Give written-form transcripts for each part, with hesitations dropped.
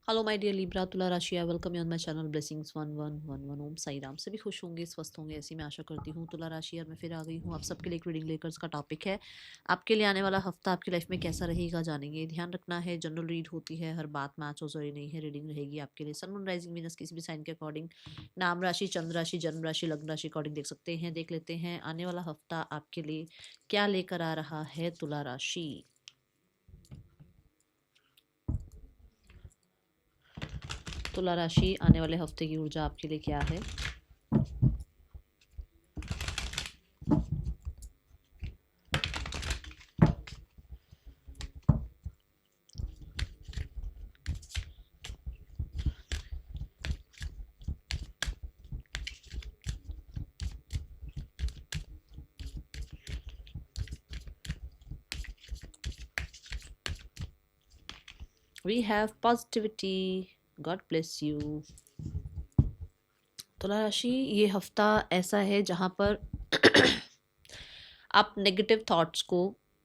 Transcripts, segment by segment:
Hello my dear Libra तुला राशि, I welcome you on my channel blessings 1111 ओम साई राम। सभी खुश होंगे, स्वस्थ होंगे, ऐसी मैं आशा करती हूँ। तुला राशि और मैं फिर आ गई हूँ आप सबके लिए एक रीडिंग लेकर। इसका टॉपिक है आपके लिए आने वाला हफ्ता आपकी लाइफ में कैसा रहेगा, जानेंगे। ध्यान रखना है, जनरल रीड होती है, हर बात मैच हो जरूरी नहीं है। रीडिंग रहेगी आपके लिए सन मून राइजिंग वीनस किसी भी साइन के अकॉर्डिंग, नाम राशि, चंद्र राशि, जन्म राशि, लग्न राशि अकॉर्डिंग देख सकते हैं। देख लेते हैं आने वाला हफ्ता आपके लिए क्या लेकर आ रहा है तुला राशि। तुला राशि आने वाले हफ्ते की ऊर्जा आपके लिए क्या है। We have positivity. God bless you. तुला राशि, ये हफ्ता ऐसा है जहाँ पर आप नेगेटिव थॉट्स को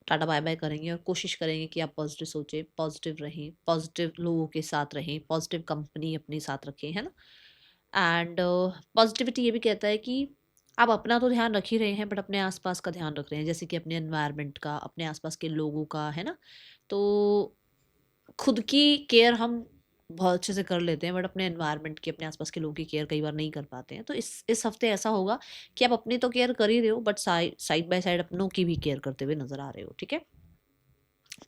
टाटा बाय बाय करेंगे और कोशिश करेंगे कि आप पॉजिटिव सोचें, पॉजिटिव रहें, पॉजिटिव लोगों के साथ रहें, पॉजिटिव कंपनी अपने साथ रखें, है ना। एंड पॉजिटिविटी ये भी कहता है कि आप अपना तो ध्यान रख ही रहे हैं, बट अपने आसपास का ध्यान रख रहे हैं, जैसे कि अपने एनवायरनमेंट का, अपने आसपास के लोगों का, है ना। तो खुद की केयर हम बहुत अच्छे से कर लेते हैं, बट अपने एनवायरनमेंट की, अपने आसपास के लोगों की केयर कई बार नहीं कर पाते हैं। तो इस हफ्ते ऐसा होगा कि आप अपनी तो केयर कर ही रहे हो, बट साइड बाय साइड अपनों की भी केयर करते हुए नजर आ रहे हो, ठीक है।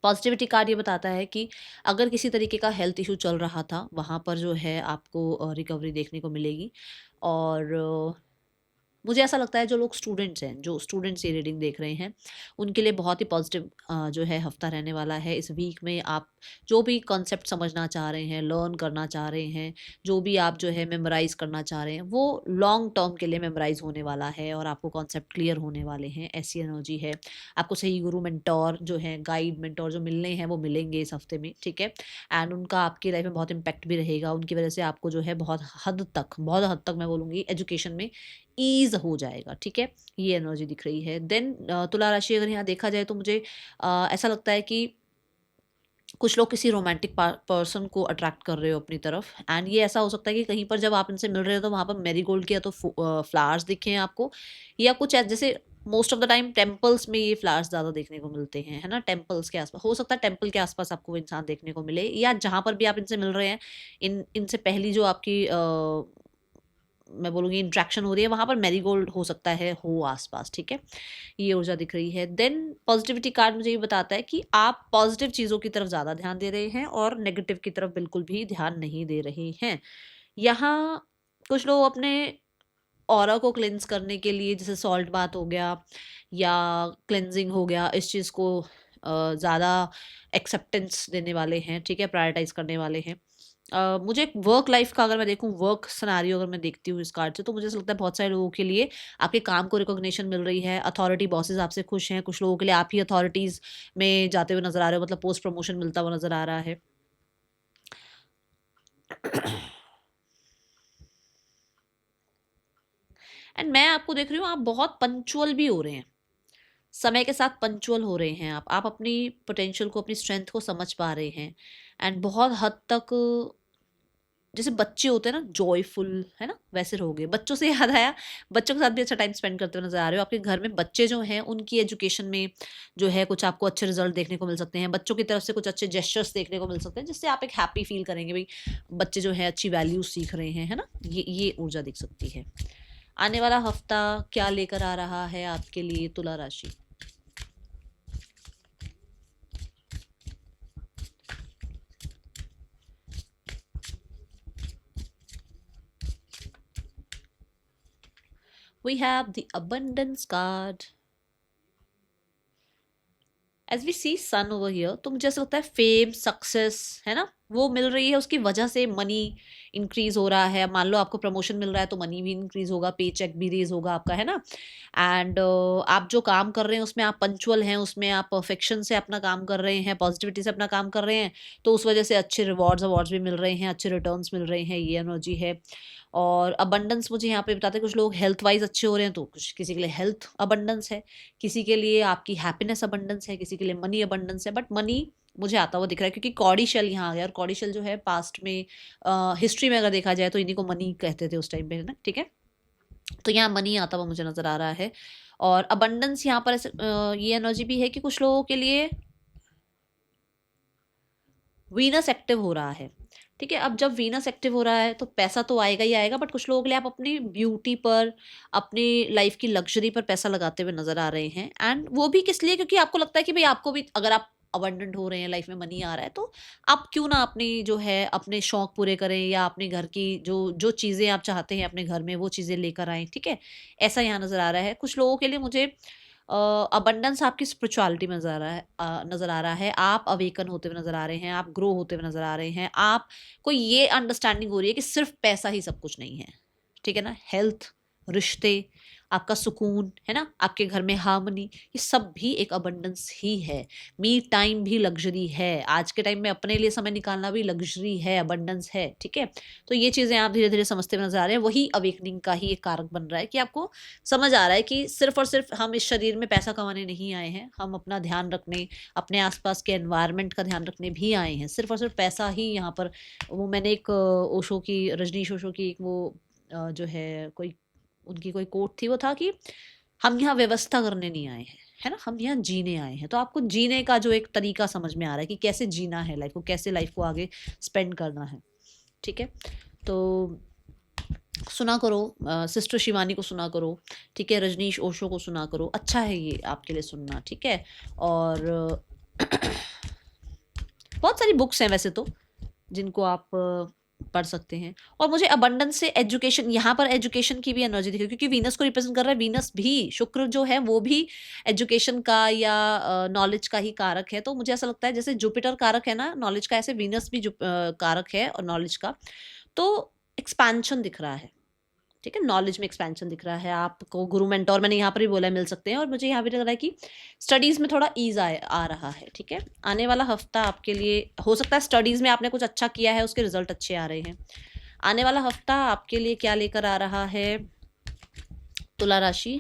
पॉजिटिविटी कार्ड ये बताता है कि अगर किसी तरीके का हेल्थ इशू चल रहा था, वहाँ पर जो है आपको रिकवरी देखने को मिलेगी। और मुझे ऐसा लगता है जो लोग स्टूडेंट्स हैं, जो स्टूडेंट्स ये रीडिंग देख रहे हैं, उनके लिए बहुत ही पॉजिटिव जो है हफ्ता रहने वाला है। इस वीक में आप जो भी कॉन्सेप्ट समझना चाह रहे हैं, लर्न करना चाह रहे हैं, जो भी आप जो है मेमोराइज करना चाह रहे हैं, वो लॉन्ग टर्म के लिए मेमोराइज होने वाला है और आपको कॉन्सेप्ट क्लियर होने वाले हैं, ऐसी एनर्जी है। आपको सही गुरु, मेंटोर जो है, गाइड मेंटोर जो मिलने हैं वो मिलेंगे इस हफ्ते में, ठीक है। एंड उनका आपकी लाइफ में बहुत इंपैक्ट भी रहेगा। उनकी वजह से आपको जो है बहुत हद तक मैं बोलूँगी एजुकेशन में ईज हो जाएगा, ठीक है। ये एनर्जी दिख रही है। देन तुला राशि, अगर यहाँ देखा जाए तो मुझे ऐसा लगता है कि कुछ लोग किसी रोमांटिक पर्सन को अट्रैक्ट कर रहे हो अपनी तरफ। एंड ये ऐसा हो सकता है कि कहीं पर जब आप इनसे मिल रहे हो तो वहाँ पर मैरीगोल्ड के या तो फ्लावर्स दिखे आपको, या कुछ जैसे most of the time temples में ये फ्लावर्स ज़्यादा देखने को मिलते हैं, है ना। टेम्पल्स के आसपास हो सकता है, टेम्पल के आसपास आपको वो इंसान देखने को मिले, या जहाँ पर भी आप इनसे मिल रहे हैं, इनसे पहली जो आपकी मैं बोलूँगी इंट्रैक्शन हो रही है, वहाँ पर मैरीगोल्ड हो सकता है हो आसपास, ठीक है। ये ऊर्जा दिख रही है। देन पॉजिटिविटी कार्ड मुझे ये बताता है कि आप पॉजिटिव चीज़ों की तरफ ज़्यादा ध्यान दे रहे हैं और नेगेटिव की तरफ बिल्कुल भी ध्यान नहीं दे रहे हैं। यहाँ कुछ लोग अपने ऑरा को क्लेंस करने के लिए, जैसे सॉल्ट बाथ हो गया या क्लेंजिंग हो गया, इस चीज़ को ज़्यादा एक्सेप्टेंस देने वाले हैं, ठीक है, प्रायोरिटाइज करने वाले हैं। मुझे वर्क लाइफ का अगर मैं देखूं, वर्क सिनेरियो अगर मैं देखती हूँ इस कार्ड से, तो मुझे ऐसा लगता है बहुत सारे लोगों के लिए आपके काम को रिकॉग्निशन मिल रही है। अथॉरिटी बॉसेस आपसे खुश हैं, कुछ लोगों के लिए आप ही अथॉरिटीज़ में जाते हुए नजर आ रहे हो, मतलब पोस्ट प्रमोशन मिलता हुआ नजर आ रहा है। एंड मैं आपको देख रही हूँ, आप बहुत पंचुअल भी हो रहे हैं, समय के साथ पंचुअल हो रहे हैं। आप अपनी पोटेंशियल को, अपनी स्ट्रेंथ को समझ पा रहे हैं। एंड बहुत हद तक जैसे बच्चे होते हैं ना, जॉयफुल, है ना, वैसे रहोगे। बच्चों से याद आया, बच्चों के साथ भी अच्छा टाइम स्पेंड करते हुए नजर आ रहे हो। आपके घर में बच्चे जो हैं, उनकी एजुकेशन में जो है कुछ आपको अच्छे रिजल्ट देखने को मिल सकते हैं। बच्चों की तरफ से कुछ अच्छे जेस्चर्स देखने को मिल सकते हैं, जिससे आप एक हैप्पी फील करेंगे, भाई बच्चे जो है अच्छी वैल्यूज सीख रहे हैं, है ना। ये ऊर्जा दिख सकती है। आने वाला हफ्ता क्या लेकर आ रहा है आपके लिए तुला राशि। We have the abundance card. As we see sun over here, तो मुझे ऐसा लगता है फेम, सक्सेस, है ना, वो मिल रही है। उसकी वजह से मनी इंक्रीज हो रहा है। मान लो आपको प्रमोशन मिल रहा है तो मनी भी इंक्रीज होगा, पे चेक भी रेज होगा आपका, है ना। एंड आप जो काम कर रहे हैं उसमें आप पंचुअल हैं, उसमें आप परफेक्शन से अपना काम कर रहे हैं, पॉजिटिविटी से अपना काम कर रहे हैं, तो उस वजह से अच्छे रिवॉर्ड्स अवार्ड्स भी मिल रहे हैं, अच्छे रिटर्न्स मिल रहे हैं, ये एनर्जी है। और अबंडेंस मुझे यहाँ पे बताते हैं, कुछ लोग हेल्थ वाइज अच्छे हो रहे हैं, तो कुछ किसी के लिए हेल्थ अबंडेंस है, किसी के लिए आपकी हैप्पीनेस अबंडेंस है, किसी के लिए मनी अबंडेंस है। बट मनी मुझे आता हुआ दिख रहा है, क्योंकि कौड़ी शेल यहाँ आ गया, और कौड़ी शेल जो है पास्ट में हिस्ट्री में अगर देखा जाए तो इन्हीं को मनी कहते थे उस टाइम पे, है ना, ठीक है। तो यहाँ मनी आता हुआ मुझे नजर आ रहा है। और अबंडेंस यहाँ पर ऐसे ये एनर्जी भी है कि कुछ लोगों के लिए वीनस एक्टिव हो रहा है, ठीक है। अब जब वीनस एक्टिव हो रहा है तो पैसा तो आएगा ही आएगा, बट कुछ लोगों के लिए आप अपनी ब्यूटी पर, अपनी लाइफ की लग्जरी पर पैसा लगाते हुए नजर आ रहे हैं। एंड वो भी किस लिए, क्योंकि आपको लगता है कि भाई आपको भी, अगर आप अबंडेंट हो रहे हैं, लाइफ में मनी आ रहा है, तो आप क्यों ना अपनी जो है अपने शौक पूरे करें, या अपने घर की जो जो चीज़ें आप चाहते हैं अपने घर में वो चीज़ें लेकर आएँ, ठीक है। ऐसा यहाँ नज़र आ रहा है कुछ लोगों के लिए मुझे। अबंडेंस आपकी स्पिरिचुअलिटी में नज़र आ रहा है, आप अवेकन होते हुए नज़र आ रहे हैं, आप ग्रो होते हुए नज़र आ रहे हैं, आप को ये अंडरस्टैंडिंग हो रही है कि सिर्फ पैसा ही सब कुछ नहीं है, ठीक है ना। हेल्थ, रिश्ते, आपका सुकून, है ना, आपके घर में हार्मनी, ये सब भी एक अबंडेंस ही है। मी टाइम भी लग्जरी है, आज के टाइम में अपने लिए समय निकालना भी लग्जरी है, अबंडेंस है, ठीक है। तो ये चीज़ें आप धीरे धीरे समझते हुए नजर आ रहे हैं, वही अवेकनिंग का ही एक कारक बन रहा है कि आपको समझ आ रहा है कि सिर्फ और सिर्फ हम इस शरीर में पैसा कमाने नहीं आए हैं, हम अपना ध्यान रखने, अपने आसपास के एनवायरनमेंट का ध्यान रखने भी आए हैं। सिर्फ और सिर्फ पैसा ही यहाँ पर, वो मैंने एक ओशो की, रजनीश ओशो की एक वो जो है कोई उनकी कोई कोट थी, वो था कि हम यहाँ व्यवस्था करने नहीं आए हैं, है ना, हम यहाँ जीने आए हैं। तो आपको जीने का जो एक तरीका समझ में आ रहा है कि कैसे जीना है लाइफ को, कैसे लाइफ को आगे स्पेंड करना है, ठीक है। तो सुना करो, सिस्टर शिवानी को सुना करो, ठीक है, रजनीश ओशो को सुना करो, अच्छा है ये आपके लिए सुनना, ठीक है। और बहुत सारी बुक्स हैं वैसे तो जिनको आप पढ़ सकते हैं। और मुझे अबंडेंस से एजुकेशन, यहाँ पर एजुकेशन की भी एनर्जी दिखी, क्योंकि वीनस को रिप्रेजेंट कर रहा है, वीनस भी, शुक्र जो है वो भी एजुकेशन का या नॉलेज का ही कारक है। तो मुझे ऐसा लगता है जैसे जुपिटर कारक है ना नॉलेज का, ऐसे वीनस भी कारक है और नॉलेज का। तो एक्सपेंशन दिख रहा है, ठीक है, नॉलेज में एक्सपेंशन दिख रहा है आपको। गुरु मेंटोर मैंने यहाँ पर भी बोला है मिल सकते हैं, और मुझे यहाँ भी लग रहा है कि स्टडीज़ में थोड़ा ईज आ रहा है, ठीक है। आने वाला हफ्ता आपके लिए हो सकता है स्टडीज़ में आपने कुछ अच्छा किया है, उसके रिजल्ट अच्छे आ रहे हैं। आने वाला हफ्ता आपके लिए क्या लेकर आ रहा है तुला राशि।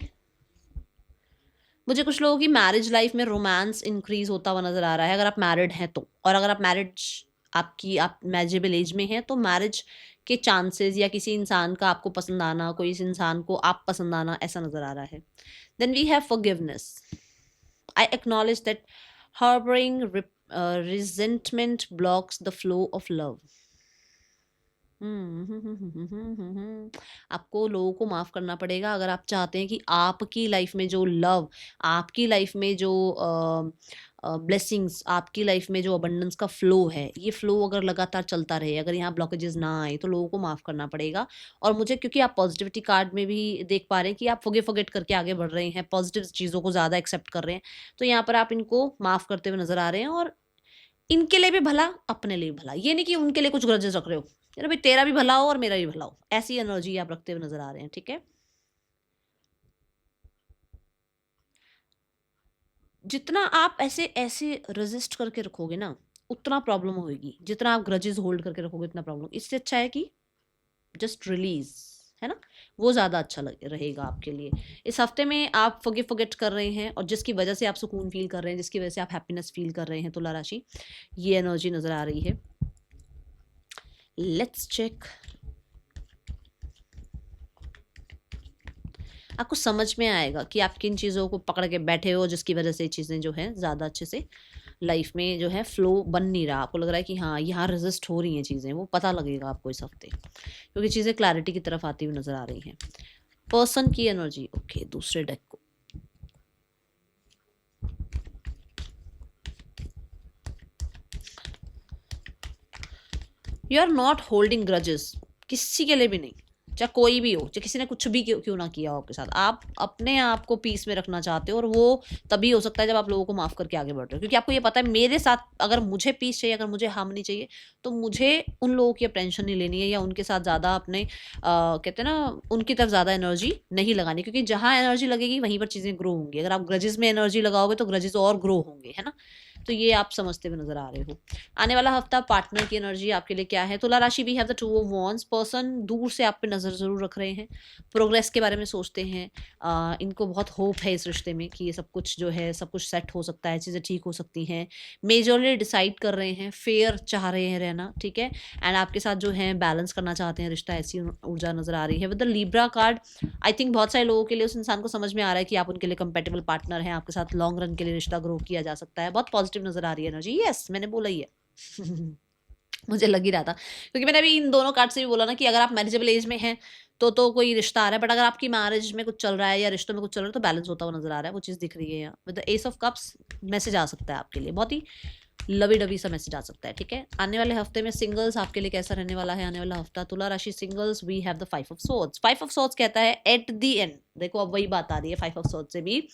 मुझे कुछ लोगों की मैरिज लाइफ में रोमांस इंक्रीज होता हुआ नजर आ रहा है, अगर आप मैरिड हैं तो। और अगर आप मैरिजेबल एज में हैं तो मैरिज के चांसेस, या किसी इंसान का आपको पसंद आना, कोई इस इंसान को आप पसंद आना, ऐसा नजर आ रहा है। Then we have forgiveness. I acknowledge that harbouring resentment blocks the flow of love. आपको लोगों को माफ करना पड़ेगा अगर आप चाहते हैं कि आपकी लाइफ में जो लव, आपकी लाइफ में जो ब्लेसिंग्स, आपकी लाइफ में जो अबंडेंस का फ्लो है, ये फ्लो अगर लगातार चलता रहे, अगर यहाँ ब्लॉकेजेस ना आए, तो लोगों को माफ करना पड़ेगा। और मुझे, क्योंकि आप पॉजिटिविटी कार्ड में भी देख पा रहे हैं कि आप फॉरगेट करके आगे बढ़ रहे हैं, पॉजिटिव चीज़ों को ज़्यादा एक्सेप्ट कर रहे हैं, तो यहाँ पर आप इनको माफ करते हुए नजर आ रहे हैं। और इनके लिए भी भला, अपने लिए भी भला, ये नहीं कि उनके लिए कुछ ग्रजेस रख रहे हो, यार भाई तेरा भी भला हो और मेरा भी भला हो, ऐसी एनर्जी आप रखते हुए नजर आ रहे हैं, ठीक है। जितना आप ऐसे ऐसे रेजिस्ट करके रखोगे ना, उतना प्रॉब्लम होगी। जितना आप ग्रजेस होल्ड करके रखोगे उतना प्रॉब्लम। इससे अच्छा है कि जस्ट रिलीज, है ना, वो ज़्यादा अच्छा रहेगा आपके लिए। इस हफ्ते में आप फॉरगेट कर रहे हैं, और जिसकी वजह से आप सुकून फील कर रहे हैं, जिसकी वजह से आप हैप्पीनेस फील कर रहे हैं तुला राशि, ये एनर्जी नज़र आ रही है। Let's check. आपको समझ में आएगा कि आप किन चीज़ों को पकड़ के बैठे हो, जिसकी वजह से चीज़ें जो है ज़्यादा अच्छे से लाइफ में जो है फ्लो बन नहीं रहा। आपको लग रहा है कि हाँ यहाँ रेजिस्ट हो रही हैं चीज़ें, वो पता लगेगा आपको इस हफ्ते, क्योंकि चीज़ें क्लैरिटी की तरफ आती हुई नज़र आ रही हैं। पर्सन की एनर्जी, ओके, दूसरे डेक को। You are not holding grudges, किसी के लिए भी नहीं, चाहे कोई भी हो, चाहे किसी ने कुछ भी क्यों ना किया हो आपके साथ, आप अपने आप को पीस में रखना चाहते हो। और वो तभी हो सकता है जब आप लोगों को माफ़ करके आगे बढ़ रहे हो, क्योंकि आपको ये पता है मेरे साथ अगर मुझे पीस चाहिए, अगर मुझे हार्मनी चाहिए, तो मुझे उन लोगों की अब टेंशन नहीं लेनी है, या उनके साथ ज़्यादा अपने कहते हैं ना, उनकी तरफ ज़्यादा एनर्जी नहीं लगानी, क्योंकि जहाँ एनर्जी लगेगी वहीं पर चीज़ें ग्रो होंगी। अगर आप ग्रजेस में एनर्जी लगाओगे तो ग्रजेस और ग्रो होंगे, है ना। तो ये आप समझते हुए नजर आ रहे हो। आने वाला हफ्ता पार्टनर की एनर्जी आपके लिए क्या है? तुला राशि, we have the 2 of wands. Person दूर से आप पे नजर जरूर रख रहे हैं, प्रोग्रेस के बारे में सोचते हैं, इनको बहुत होप है इस रिश्ते में कि ये सब कुछ जो है सब कुछ सेट हो सकता है, चीज़ें ठीक हो सकती हैं। मेजरली डिसाइड कर रहे हैं, फेयर चाह रहे हैं रहना, ठीक है। एंड आपके साथ जो है बैलेंस करना चाहते हैं रिश्ता, ऐसी ऊर्जा नजर आ रही है। With the Libra card, I think बहुत सारे लोगों के लिए उस इंसान को समझ में आ रहा है कि आप उनके लिए कंपेटेबल पार्टनर हैं, आपके साथ लॉन्ग रन के लिए रिश्ता ग्रो किया जा सकता है। बहुत पॉजिटिव नजर आ रही है एनर्जी। यस, मैंने बोला ही है। मुझे लग ही रहा था, क्योंकि मैंने अभी इन दोनों कार्ड से भी बोला ना कि अगर आप मैरिजेबल एज में हैं तो कोई रिश्ता आ रहा है, बट अगर आपकी मैरिज में कुछ चल रहा है या रिश्तों में कुछ चल रहा है तो बैलेंस होता हुआ नजर आ रहा है, वो चीज़ दिख रही है यहाँ। With the ace of cups message आ सकता है आपके लिए, बहुत ही लवी डवी सा मैसेज आ सकता है, ठीक है। आने वाले हफ्ते में सिंगल्स आपके लिए कैसा रहने वाला है? आने वाला हफ्ता तुला राशि singles, we have the 5 of swords. 5 of swords कहता है एट द एंड, देखो अब वही बात आ रही है 5 ऑफ सोर्ड्स से भी,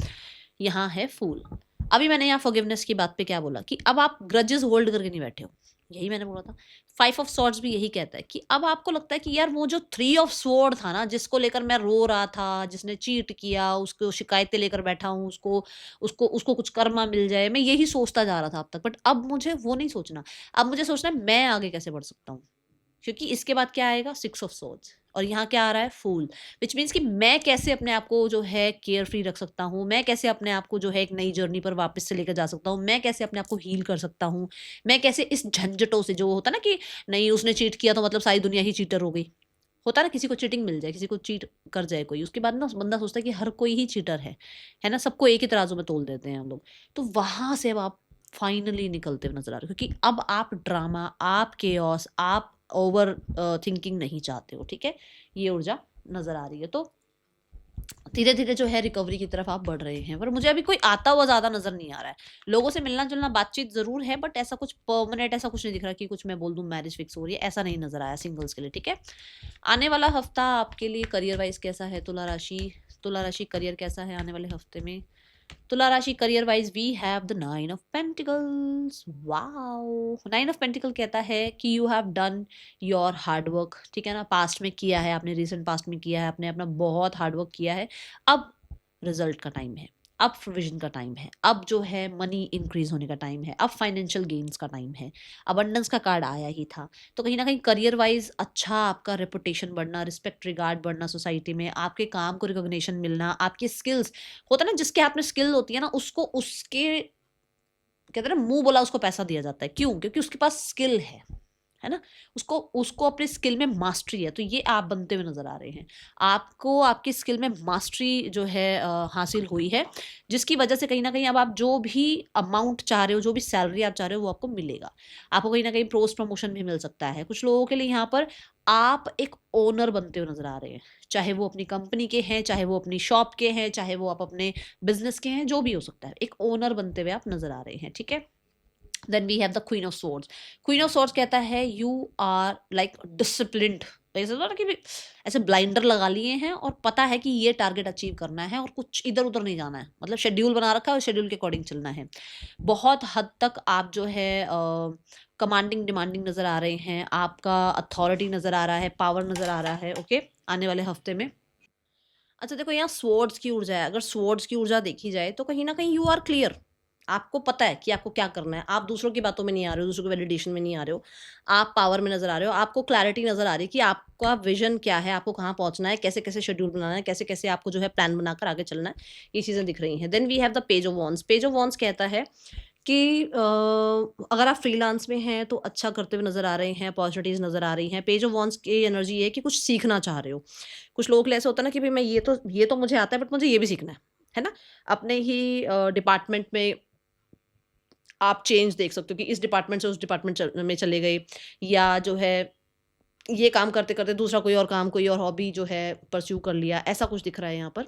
यहाँ है फूल। अभी मैंने यहाँ फॉरगिवनेस की बात पे क्या बोला कि अब आप ग्रजेस होल्ड करके नहीं बैठे हो, यही मैंने बोला था। 5 ऑफ सॉर्ड्स भी यही कहता है कि अब आपको लगता है कि यार वो जो 3 ऑफ स्वॉर्ड था ना, जिसको लेकर मैं रो रहा था, जिसने चीट किया, उसको शिकायतें लेकर बैठा हूँ, उसको उसको उसको कुछ कर्मा मिल जाए, मैं यही सोचता जा रहा था अब तक, बट अब मुझे वो नहीं सोचना। अब मुझे सोचना है मैं आगे कैसे बढ़ सकता हूँ, क्योंकि इसके बाद क्या आएगा? 6 ऑफ सोर्ड्स, और यहाँ क्या आ रहा है? फूल। विच मीन्स कि मैं कैसे अपने आप को जो है केयर फ्री रख सकता हूँ, मैं कैसे अपने आप को जो है एक नई जर्नी पर वापस से लेकर जा सकता हूँ, मैं कैसे अपने आप को हील कर सकता हूँ, मैं कैसे इस झंझटों से, जो होता ना कि नहीं उसने चीट किया तो मतलब सारी दुनिया ही चीटर हो गई, होता ना, किसी को चीटिंग मिल जाए, किसी को चीट कर जाए कोई, उसके बाद ना बंदा सोचता है कि हर कोई ही चीटर है ना, सबको एक ही तराजू में तोल देते हैं हम लोग। तो वहां से अब आप फाइनली निकलते हुए नजर आ रहे हो, क्योंकि अब आप ड्रामा, आप केओस, आप ओवर थिंकिंग नहीं चाहते हो, ठीक है। ये ऊर्जा नजर आ रही है। तो धीरे धीरे जो है रिकवरी की तरफ आप बढ़ रहे हैं, पर मुझे अभी कोई आता हुआ ज्यादा नजर नहीं आ रहा है। लोगों से मिलना जुलना, बातचीत जरूर है, बट ऐसा कुछ परमानेंट, ऐसा कुछ नहीं दिख रहा कि कुछ मैं बोल दूं मैरिज फिक्स हो रही है, ऐसा नहीं नजर आया सिंगल्स के लिए, ठीक है। आने वाला हफ्ता आपके लिए करियर वाइज कैसा है? तुला राशि, तुला राशि करियर कैसा है आने वाले हफ्ते में? तुला राशि career wise, we have the 9 of pentacles. Wow, 9 of pentacle कहता है कि you have done your hard work, ठीक है ना, पास्ट में किया है आपने, रिसेंट पास्ट में किया है आपने, अपना बहुत हार्ड वर्क किया है। अब रिजल्ट का टाइम है, अब प्रोविजन का टाइम है, अब जो है मनी इंक्रीज होने का टाइम है, अब फाइनेंशियल गेन्स का टाइम है। अबंडेंस का कार्ड आया ही था, तो कहीं ना कहीं करियर वाइज अच्छा आपका रेपुटेशन बढ़ना, रिस्पेक्ट रिगार्ड बढ़ना सोसाइटी में, आपके काम को रिकॉग्निशन मिलना, आपके स्किल्स, होता है ना जिसके आप में स्किल होती है ना, उसको उसके कहते हैं ना मुंह बोला उसको पैसा दिया जाता है, क्यों? क्योंकि उसके पास स्किल है ना, उसको उसको अपने स्किल में मास्टरी है। तो ये आप बनते हुए नजर आ रहे हैं, आपको आपकी स्किल में मास्टरी जो है हासिल हुई है, जिसकी वजह से कहीं ना कहीं अब आप जो भी अमाउंट चाह रहे हो, जो भी सैलरी आप चाह रहे हो, वो आपको मिलेगा। आपको कहीं ना कहीं पोस्ट प्रमोशन भी मिल सकता है। कुछ लोगों के लिए यहाँ पर आप एक ओनर बनते हुए नजर आ रहे हैं, चाहे वो अपनी कंपनी के हैं, चाहे वो अपनी शॉप के हैं, चाहे वो आप अपने बिजनेस के हैं, जो भी हो सकता है, एक ओनर बनते हुए आप नजर आ रहे हैं, ठीक है। Then we have the queen of swords. Queen of swords कहता है यू आर लाइक डिसिप्लिन्ड, ऐसे ना कि ऐसे ब्लाइंडर लगा लिए हैं और पता है कि ये टारगेट अचीव करना है और कुछ इधर उधर नहीं जाना है, मतलब शेड्यूल बना रखा है और शेड्यूल के अकॉर्डिंग चलना है। बहुत हद तक आप जो है कमांडिंग डिमांडिंग नजर आ रहे हैं, आपका अथॉरिटी नजर आ रहा है, पावर नजर आ रहा है, ओके, आने वाले हफ्ते में। अच्छा देखो, यहाँ स्वॉर्ड्स की ऊर्जा है, अगर स्वॉर्ड्स की ऊर्जा देखी जाए तो कहीं ना कहीं यू आर क्लियर, आपको पता है कि आपको क्या करना है, आप दूसरों की बातों में नहीं आ रहे हो, दूसरों के वैलिडेशन में नहीं आ रहे हो, आप पावर में नजर आ रहे हो, आपको क्लैरिटी नजर आ रही है कि आपका विजन क्या है, आपको कहाँ पहुंचना है, कैसे कैसे शेड्यूल बनाना है, कैसे कैसे आपको जो है प्लान बनाकर आगे चलना है, ये चीज़ें दिख रही हैं। Then we have the page of wands. Page of wands कहता है कि अगर आप फ्रीलांस में हैं तो अच्छा करते हुए नज़र आ रहे हैं, अपॉर्चुनिटीज़ नज़र आ रही हैं। पेज ऑफ वॉन्स की एनर्जी ये है कि कुछ सीखना चाह रहे हो। कुछ लोगों के लिए ऐसा होता है ना कि भाई मैं ये तो मुझे आता है, बट मुझे ये भी सीखना है ना। अपने ही डिपार्टमेंट में आप चेंज देख सकते हो कि इस डिपार्टमेंट से उस डिपार्टमेंट में चले गए, या जो है ये काम करते करते दूसरा कोई और काम, कोई और हॉबी जो है परस्यू कर लिया, ऐसा कुछ दिख रहा है यहाँ पर।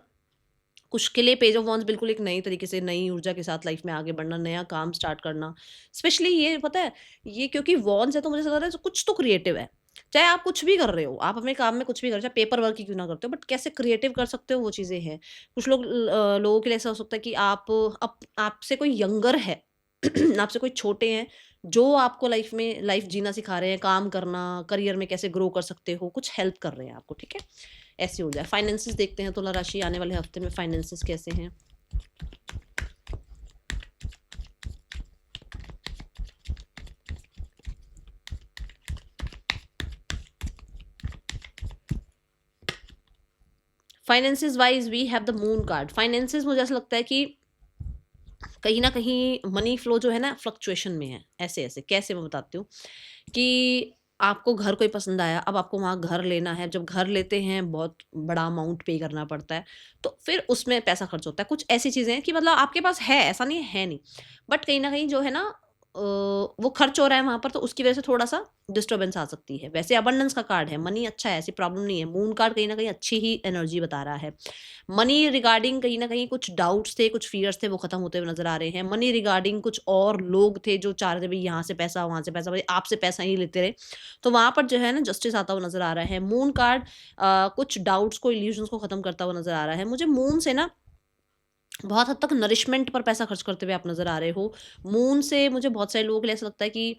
कुछ के लिए पेज ऑफ वॉन्स बिल्कुल एक नई तरीके से, नई ऊर्जा के साथ लाइफ में आगे बढ़ना, नया काम स्टार्ट करना। स्पेशली ये पता है, ये क्योंकि वॉन्स है तो मुझे ऐसा लग रहा है कुछ तो क्रिएटिव है। चाहे आप कुछ भी कर रहे हो, आप अपने काम में कुछ भी कर रहे हो, चाहे पेपर वर्क ही क्यों ना करते हो, बट कैसे क्रिएटिव कर सकते हो वो चीज़ें हैं। कुछ लोग लोगों के लिए ऐसा हो सकता है कि आपसे कोई यंगर है, आपसे कोई छोटे हैं, जो आपको लाइफ में लाइफ जीना सिखा रहे हैं, काम करना, करियर में कैसे ग्रो कर सकते हो, कुछ हेल्प कर रहे हैं आपको, ठीक है। ऐसी हो जाए। फाइनेंसेस देखते हैं, तुला राशि आने वाले हफ्ते में फाइनेंसेस कैसे हैं? Finances wise we have the moon card. Finances मुझे ऐसा लगता है कि कहीं ना कहीं मनी फ्लो जो है ना फ्लक्चुएशन में है। ऐसे ऐसे कैसे मैं बताती हूँ कि आपको घर कोई पसंद आया, अब आपको वहाँ घर लेना है। जब घर लेते हैं बहुत बड़ा अमाउंट पे करना पड़ता है, तो फिर उसमें पैसा खर्च होता है। कुछ ऐसी चीज़ें हैं कि मतलब आपके पास है, ऐसा नहीं है नहीं, बट कहीं ना कहीं जो है ना वो खर्च हो रहा है वहाँ पर, तो उसकी वजह से थोड़ा सा डिस्टर्बेंस आ सकती है। वैसे अबंडेंस का कार्ड है, मनी अच्छा है, ऐसी प्रॉब्लम नहीं है। मून कार्ड कहीं ना कहीं अच्छी ही एनर्जी बता रहा है। मनी रिगार्डिंग कहीं न कहीं कुछ डाउट्स थे, कुछ फ़ियर्स थे, वो ख़त्म होते हुए नज़र आ रहे हैं। मनी रिगार्डिंग कुछ और लोग थे जो चाह रहे थे भई यहाँ से पैसा, वहाँ से पैसा, भई आपसे पैसा ही लेते रहे। तो वहाँ पर जो है ना जस्टिस आता हुआ नज़र आ रहा है। मून कार्ड कुछ डाउट्स को, इल्यूज़न्स को ख़त्म करता हुआ नज़र आ रहा है। मुझे मून से ना बहुत हद तक नरिशमेंट पर पैसा खर्च करते हुए आप नज़र आ रहे हो। मून से मुझे बहुत सारे लोगों के लिए ऐसा लगता है कि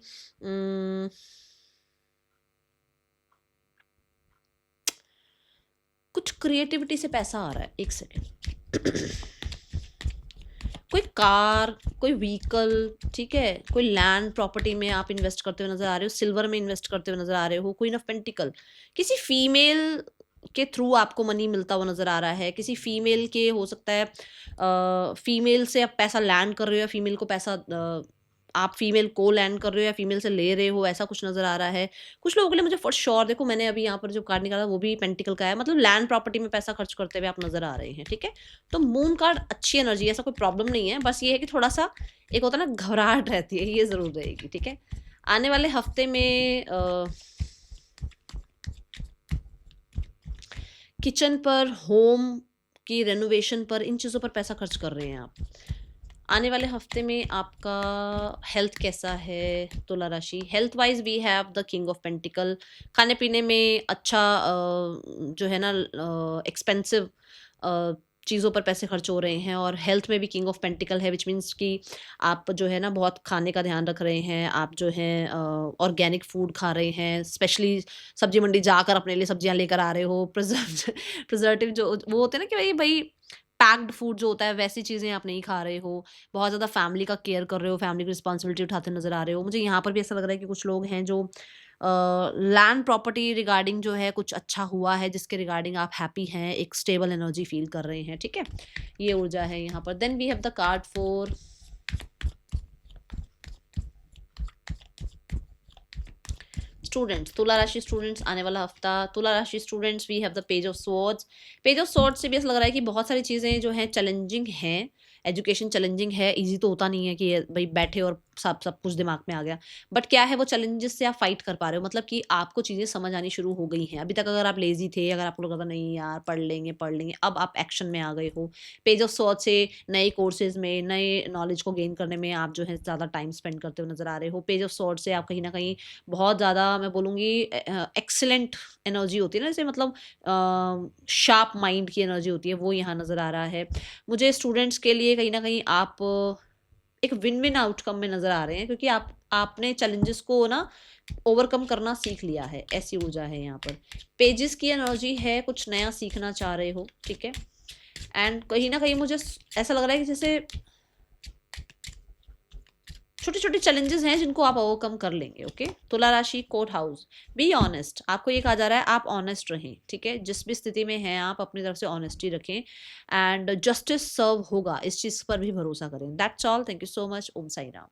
उम, कुछ क्रिएटिविटी से पैसा आ रहा है। 1 सेकंड। कोई कार, कोई व्हीकल, ठीक है? कोई लैंड प्रॉपर्टी में आप इन्वेस्ट करते हुए नज़र आ रहे हो, सिल्वर में इन्वेस्ट करते हुए नज़र आ रहे हो, क्वीन ऑफ पेंटिकल। किसी फीमेल के थ्रू आपको मनी मिलता हुआ नज़र आ रहा है। किसी फीमेल के हो सकता है फीमेल से आप पैसा लैंड कर रहे हो, या फीमेल को पैसा आप फीमेल को लैंड कर रहे हो या फीमेल से ले रहे हो, ऐसा कुछ नज़र आ रहा है। कुछ लोगों के लिए मुझे फॉर श्योर, देखो मैंने अभी यहाँ पर जो कार्ड निकाला वो भी पेंटिकल का है, मतलब लैंड प्रॉपर्टी में पैसा खर्च करते हुए आप नज़र आ रहे हैं, ठीक है? तो मून कार्ड अच्छी एनर्जी है, ऐसा कोई प्रॉब्लम नहीं है। बस ये है कि थोड़ा-सा एक होता है ना घबराहट रहती है, ये ज़रूर रहेगी, ठीक है? आने वाले हफ्ते में किचन पर, होम की रेनोवेशन पर, इन चीज़ों पर पैसा खर्च कर रहे हैं आप। आने वाले हफ्ते में आपका हेल्थ कैसा है तुला राशि? Health wise we have the king of pentacle. खाने-पीने में अच्छा जो है ना एक्सपेंसिव चीज़ों पर पैसे खर्च हो रहे हैं, और हेल्थ में भी किंग ऑफ पेंटिकल है, व्हिच मीन्स कि आप जो है ना बहुत खाने का ध्यान रख रहे हैं। आप जो है ऑर्गेनिक फूड खा रहे हैं, स्पेशली सब्ज़ी मंडी जाकर अपने लिए सब्जियाँ लेकर आ रहे हो। प्रिजर्वेटिव जो वो होते हैं ना कि भई पैक्ड फूड जो होता है, वैसी चीज़ें आप नहीं खा रहे हो। बहुत ज़्यादा फैमिली का केयर कर रहे हो, फैमिली की रिस्पॉन्सिबिलिटी उठाते नज़र आ रहे हो। मुझे यहाँ पर भी ऐसा लग रहा है कि कुछ लोग हैं जो लैंड प्रॉपर्टी रिगार्डिंग जो है कुछ अच्छा हुआ है, जिसके रिगार्डिंग आप हैप्पी हैं, एक स्टेबल एनर्जी फ़ील कर रहे हैं, ठीक है? ये ऊर्जा है यहाँ पर। Then we have the card for students, तुला राशि स्टूडेंट्स। आने वाला हफ्ता तुला राशि students, we have the page of swords. Page of swords से भी ऐसा लग रहा है कि बहुत सारी चीज़ें जो हैं चैलेंजिंग हैं। एजुकेशन चैलेंजिंग है, ईज़ी तो होता नहीं है कि भई बैठे और सब सब कुछ दिमाग में आ गया। बट क्या है, वो चैलेंजेस से आप फाइट कर पा रहे हो, मतलब कि आपको चीज़ें समझ आनी शुरू हो गई हैं। अभी तक अगर आप लेज़ी थे, अगर आपको लगा था नहीं यार पढ़ लेंगे, अब आप एक्शन में आ गए हो। पेज ऑफ स्वॉर्ड्स से नए कोर्सेज़ में, नए नॉलेज को गेन करने में आप जो है ज़्यादा टाइम स्पेंड करते हुए नज़र आ रहे हो। पेज ऑफ स्वॉर्ड्स से आप कहीं न कहीं बहुत ज़्यादा, मैं बोलूँगी एक्सीलेंट एनर्जी होती है ना, जैसे मतलब शार्प माइंड की एनर्जी होती है, वो यहाँ नज़र आ रहा है। मुझे स्टूडेंट्स के लिए कहीं न कहीं आप एक विन-विन आउटकम में नज़र आ रहे हैं, क्योंकि आपने चैलेंजेस को ना ओवरकम करना सीख लिया है, ऐसी ऊर्जा है यहाँ पर। पेजेस की एनर्जी है, कुछ नया सीखना चाह रहे हो, ठीक है? एंड कहीं न कहीं मुझे ऐसा लग रहा है कि जैसे छोटे-छोटे चैलेंजेस हैं जिनको आप ओवरकम कर लेंगे, ओके? तुला राशि कोर्ट हाउस, बी ऑनेस्ट। आपको ये कहा जा रहा है आप ऑनेस्ट रहें, ठीक है? जिस भी स्थिति में हैं आप अपनी तरफ से ऑनेस्टी रखें, एंड जस्टिस सर्व होगा, इस चीज़ पर भी भरोसा करें। That's all, thank you so much. Om Sai Ram.